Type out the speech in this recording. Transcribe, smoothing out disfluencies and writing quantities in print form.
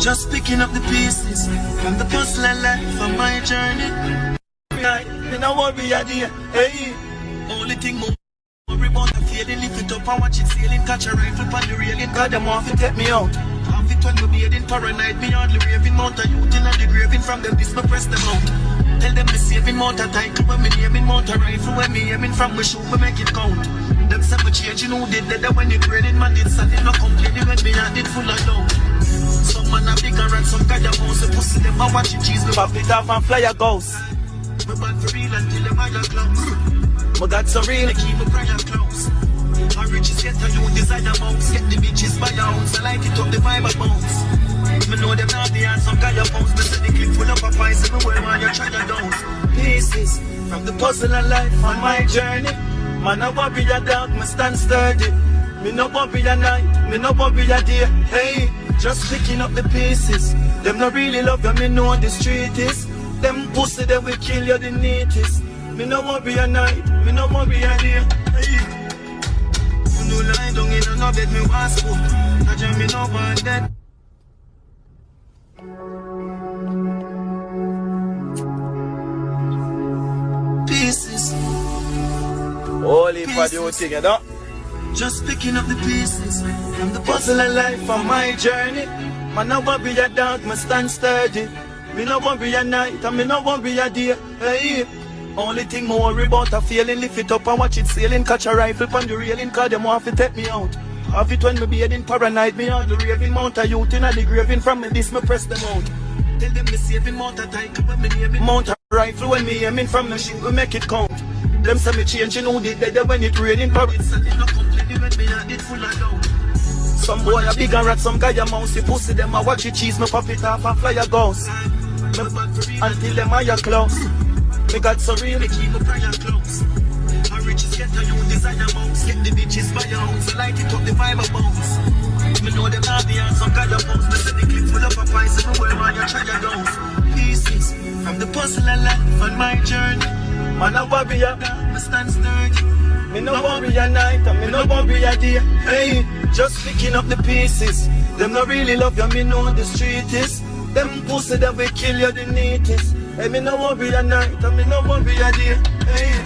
Just picking up the pieces from the puzzle of life on my journey. Me no worry a day, hey. Only thing more worry about the feeling. Lift it up and watch it sailing. Catch a rifle on the railing. God, them off to take me out. Have it when me bathing paranoid. Me hardly raving. Mount a youth in the graving. From them this me press them out. Tell them me saving. Mount a title when me naming. Mount a rifle when me aiming. From me shoot me make it count. Them say me changing who did that when it graded. Man did something no complaining when me hand it full of doubt. Some man a bigger and some guy a bounce. The pussy them a watch it cheese. Me pop it off and fly a ghost. Me bad for real until them eye close. Me got so real, I keep my prayer close. My riches get a you designer mouse. Get the bitches by your ounce. I light it up the vibe a bounce. Me know them not the and some guy a bounce. Me say the clip full of a pies. Everywhere man you try to dance. Pieces from the puzzle of life on my journey. Man I won't be a dog, me stand sturdy. Me no won't be a night, me no won't be a day. Hey, just picking up the pieces. Them not really love you, me know the street is. Them pussy they will kill you the neatest. Me no want be a night, me no want be a day. Hey. You no lie down in no bed, me want school. That me no want that. Pieces. Holy for the thing, you know? Just picking up the pieces from the puzzle of life on my journey. Man, I won't be a dog, me stand sturdy. Me no want be a night and me no want be a day. Hey, only thing me worry about a feeling. Lift it up and watch it sailing. Catch a rifle on the railing. Cause them want to take me out. Have it when me bathing paranoid. Me on the raving. Mount a youth in the graving. From me this me press them out. Tell them me saving. Mount a title when me naming. Mount a rifle when me aiming. From me shoot we make it count. Them say me changing who did that when it raining. Paris and it no complaining when me hand it full of doubt. Some boy a big and rat, some guy a mousey pussy. Them a watch it cheese. Me pop it off and fly a ghost. Until them eye close. Me got so real, me keep my prayer close. My riches get a you designer mouse. Get the bitches by your ounce. I light it up the vibe a bounce. Me know them not the and some guy a bounce. Me say the clip full of a pies. Everywhere man you try your dance. Pieces from the puzzle of life on my journey. Man I want be a me stand sturdy. Me no want be a night and me no want be a day. Hey, just picking up the pieces. Them not really love you, me know the street is. Them pussy that will kill you the neatest. Hey, me no want be a night and me no want be a day. Hey.